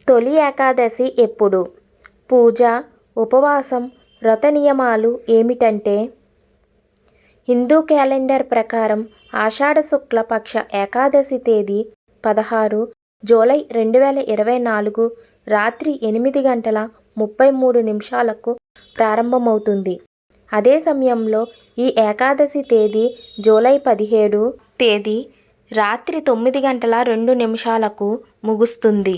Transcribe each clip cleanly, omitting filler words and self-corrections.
తొలి ఏకాదశి ఎప్పుడు? పూజ, ఉపవాసం, వ్రత నియమాలు ఏమిటంటే హిందూ క్యాలెండర్ ప్రకారం ఆషాఢ శుక్ల పక్ష ఏకాదశి తేదీ 16 జూలై 2024 రాత్రి 8:33 ప్రారంభమవుతుంది. అదే సమయంలో ఈ ఏకాదశి తేదీ జూలై 17 తేదీ రాత్రి 9:02 ముగుస్తుంది.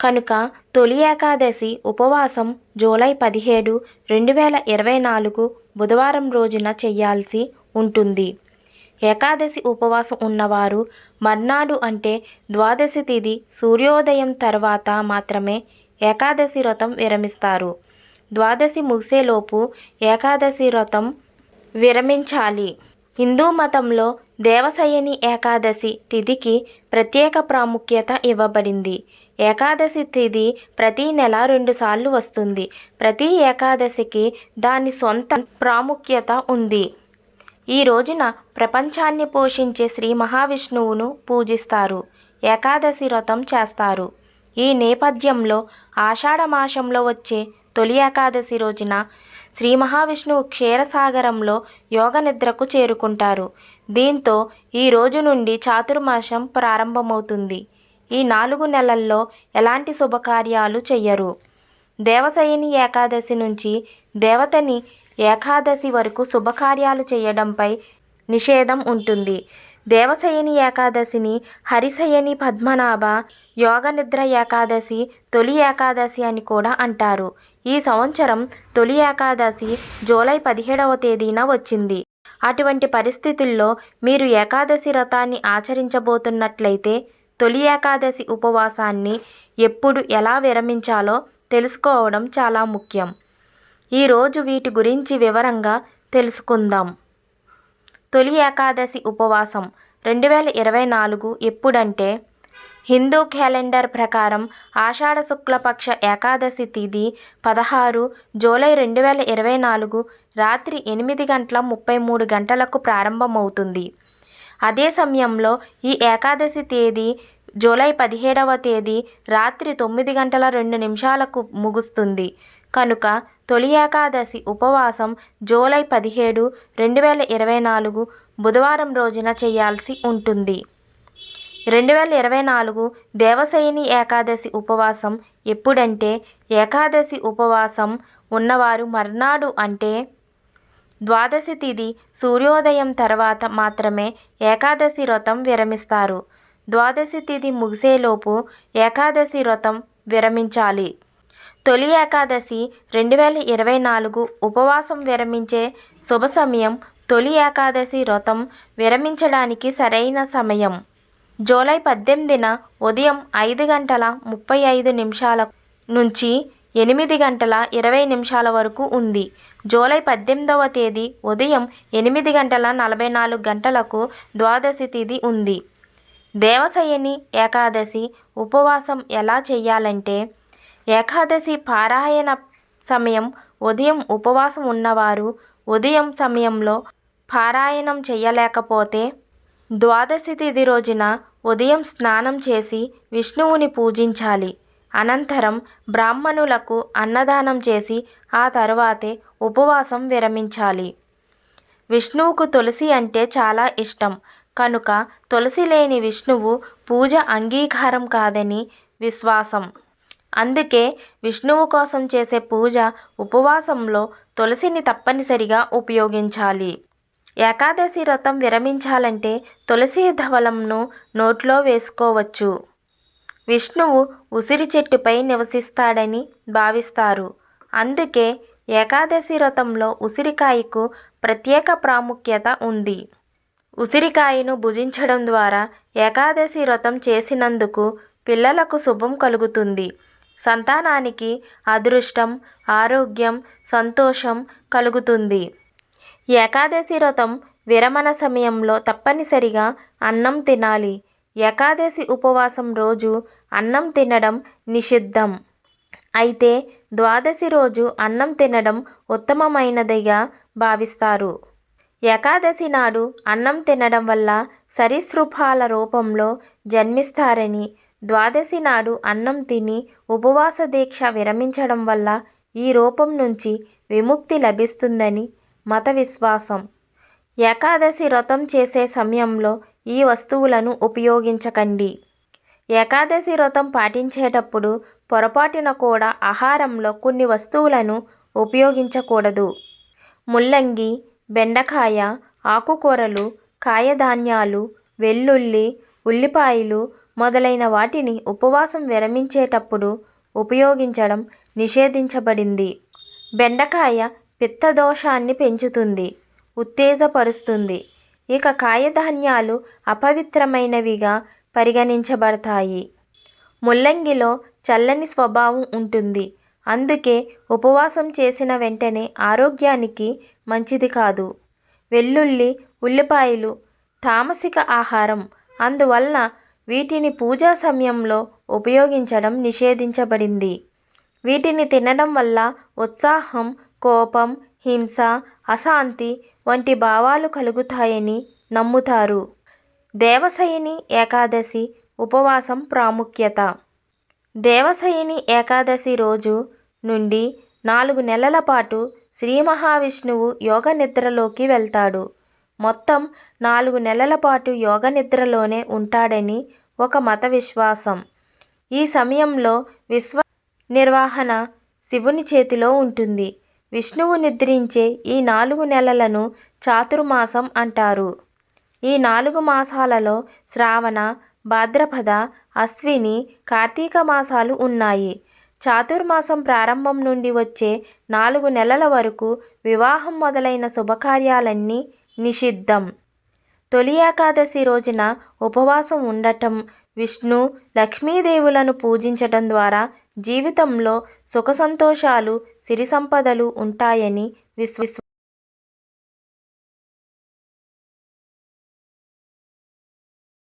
కనుక తొలి ఏకాదశి ఉపవాసం జూలై 17, 2024 బుధవారం రోజున చేయాల్సి ఉంటుంది. ఏకాదశి ఉపవాసం ఉన్నవారు మర్నాడు అంటే ద్వాదశి తిథి సూర్యోదయం తర్వాత మాత్రమే ఏకాదశి వ్రతం విరమిస్తారు. ద్వాదశి ముగిసేలోపు ఏకాదశి వ్రతం విరమించాలి. హిందూ మతంలో దేవశయని ఏకాదశి తిథికి ప్రత్యేక ప్రాముఖ్యత ఇవ్వబడింది. ఏకాదశి తిథి ప్రతి నెల 2 సార్లు వస్తుంది. ప్రతి ఏకాదశికి దాని సొంత ప్రాముఖ్యత ఉంది. ఈ రోజున ప్రపంచాన్ని పోషించే శ్రీ మహావిష్ణువును పూజిస్తారు. ఏకాదశి వ్రతం చేస్తారు. ఈ నేపథ్యంలో ఆషాఢ మాసంలో వచ్చే తొలి ఏకాదశి రోజున శ్రీ మహావిష్ణువు క్షీరసాగరంలో యోగ నిద్రకు చేరుకుంటారు. దీంతో ఈ రోజు నుండి చాతుర్మాసం ప్రారంభమవుతుంది. ఈ 4 నెలల్లో ఎలాంటి శుభకార్యాలు చెయ్యరు. దేవశయని ఏకాదశి నుంచి దేవతని ఏకాదశి వరకు శుభకార్యాలు చేయడంపై నిషేధం ఉంటుంది. దేవశయని ఏకాదశిని హరిశయని పద్మనాభ యోగనిద్ర ఏకాదశి, తొలి ఏకాదశి అని కూడా అంటారు. ఈ సంవత్సరం తొలి ఏకాదశి జూలై 17వ తేదీన వచ్చింది. అటువంటి పరిస్థితుల్లో మీరు ఏకాదశి వ్రతాన్ని ఆచరించబోతున్నట్లయితే తొలి ఏకాదశి ఉపవాసాన్ని ఎప్పుడు ఎలా విరమించాలో తెలుసుకోవడం చాలా ముఖ్యం. ఈరోజు వీటి గురించి వివరంగా తెలుసుకుందాం. తొలి ఏకాదశి ఉపవాసం 2024 ఎప్పుడంటే హిందూ క్యాలెండర్ ప్రకారం ఆషాఢ శుక్లపక్ష ఏకాదశి తిథి 16 జూలై 2024 రాత్రి 8:33 ప్రారంభమవుతుంది. అదే సమయంలో ఈ ఏకాదశి తేదీ జూలై 17వ తేదీ రాత్రి 9:02 ముగుస్తుంది. కనుక తొలి ఏకాదశి ఉపవాసం జూలై 17, 2024 బుధవారం రోజున చేయాల్సి ఉంటుంది. 2024 దేవశయని ఏకాదశి ఉపవాసం ఎప్పుడంటే ఏకాదశి ఉపవాసం ఉన్నవారు మర్నాడు అంటే ద్వాదశి తిథి సూర్యోదయం తర్వాత మాత్రమే ఏకాదశి వ్రతం విరమిస్తారు. ద్వాదశి తిథి ముగిసేలోపు ఏకాదశి వ్రతం విరమించాలి. తొలి ఏకాదశి 2024 ఉపవాసం విరమించే శుభ సమయం తొలి ఏకాదశి వ్రతం విరమించడానికి సరైన సమయం జూలై 18న ఉదయం 5:35 నుంచి 8:20 వరకు ఉంది. జూలై 18వ తేదీ ఉదయం 8:44 ద్వాదశి తిథి ఉంది. దేవశయని ఏకాదశి ఉపవాసం ఎలా చేయాలంటే ఏకాదశి పారాయణ సమయం ఉదయం ఉపవాసం ఉన్నవారు ఉదయం సమయంలో పారాయణం చేయలేకపోతే ద్వాదశి తిథి రోజున ఉదయం స్నానం చేసి విష్ణువుని పూజించాలి. అనంతరం బ్రాహ్మణులకు అన్నదానం చేసి ఆ తర్వాతే ఉపవాసం విరమించాలి. విష్ణువుకు తులసి అంటే చాలా ఇష్టం. కనుక తులసి లేని విష్ణువు పూజ అంగీకారం కాదని విశ్వాసం. అందుకే విష్ణువు కోసం చేసే పూజ ఉపవాసంలో తులసిని తప్పనిసరిగా ఉపయోగించాలి. ఏకాదశి వ్రతం విరమించాలంటే తులసి ధవళంను నోట్లో వేసుకోవచ్చు. విష్ణువు ఉసిరి చెట్టుపై నివసిస్తాడని భావిస్తారు. అందుకే ఏకాదశి వ్రతంలో ఉసిరికాయకు ప్రత్యేక ప్రాముఖ్యత ఉంది. ఉసిరికాయను భుజించడం ద్వారా ఏకాదశి వ్రతం చేసినందుకు పిల్లలకు శుభం కలుగుతుంది. సంతానానికి అదృష్టం, ఆరోగ్యం, సంతోషం కలుగుతుంది. ఏకాదశి వ్రతం విరమణ సమయంలో తప్పనిసరిగా అన్నం తినాలి. ఏకాదశి ఉపవాసం రోజు అన్నం తినడం నిషిద్ధం. అయితే ద్వాదశి రోజు అన్నం తినడం ఉత్తమమైనదిగా భావిస్తారు. ఏకాదశి నాడు అన్నం తినడం వల్ల సరీసృపాల రూపంలో జన్మిస్తారని, ద్వాదశి నాడు అన్నం తిని ఉపవాస దీక్ష విరమించడం వల్ల ఈ రూపం నుంచి విముక్తి లభిస్తుందని మత విశ్వాసం. ఏకాదశి వ్రతం చేసే సమయంలో ఈ వస్తువులను ఉపయోగించకండి. ఏకాదశి వ్రతం పాటించేటప్పుడు పొరపాటున కూడా ఆహారంలో కొన్ని వస్తువులను ఉపయోగించకూడదు. ముల్లంగి, బెండకాయ, ఆకుకూరలు, కాయధాన్యాలు, వెల్లుల్లి, ఉల్లిపాయలు మొదలైన వాటిని ఉపవాసం విరమించేటప్పుడు ఉపయోగించడం నిషేధించబడింది. బెండకాయ పిత్తదోషాన్ని పెంచుతుంది, ఉత్తేజపరుస్తుంది. ఇక కాయధాన్యాలు అపవిత్రమైనవిగా పరిగణించబడతాయి. ముల్లంగిలో చల్లని స్వభావం ఉంటుంది, అందుకే ఉపవాసం చేసిన వెంటనే ఆరోగ్యానికి మంచిది కాదు. వెల్లుల్లి, ఉల్లిపాయలు తామసిక ఆహారం, అందువలన వీటిని పూజా సమయంలో ఉపయోగించడం నిషేధించబడింది. వీటిని తినడం వల్ల ఉత్సాహం, కోపం, హింస, అశాంతి వంటి భావాలు కలుగుతాయని నమ్ముతారు. దేవశయని ఏకాదశి ఉపవాసం ప్రాముఖ్యత. దేవశయని ఏకాదశి రోజు నుండి 4 నెలల పాటు శ్రీ మహావిష్ణువు యోగ నిద్రలోకి వెళ్తాడు. మొత్తం 4 నెలల పాటు యోగ నిద్రలోనే ఉంటాడని ఒక మత విశ్వాసం. ఈ సమయంలో విశ్వ నిర్వహణ శివుని చేతిలో ఉంటుంది. విష్ణువు నిద్రించే ఈ 4 నెలలను చాతుర్మాసం అంటారు. ఈ 4 మాసాలలో శ్రావణ, భాద్రపద, అశ్విని, కార్తీక మాసాలు ఉన్నాయి. చాతుర్మాసం ప్రారంభం నుండి వచ్చే 4 నెలల వరకు వివాహం మొదలైన శుభకార్యాలన్నీ నిషిద్ధం. తొలి ఏకాదశి రోజున ఉపవాసం ఉండటం, విష్ణు, లక్ష్మీదేవులను పూజించటం ద్వారా జీవితంలో సుఖ సంతోషాలు, సిరి సంపదలు ఉంటాయని విశ్వాసం.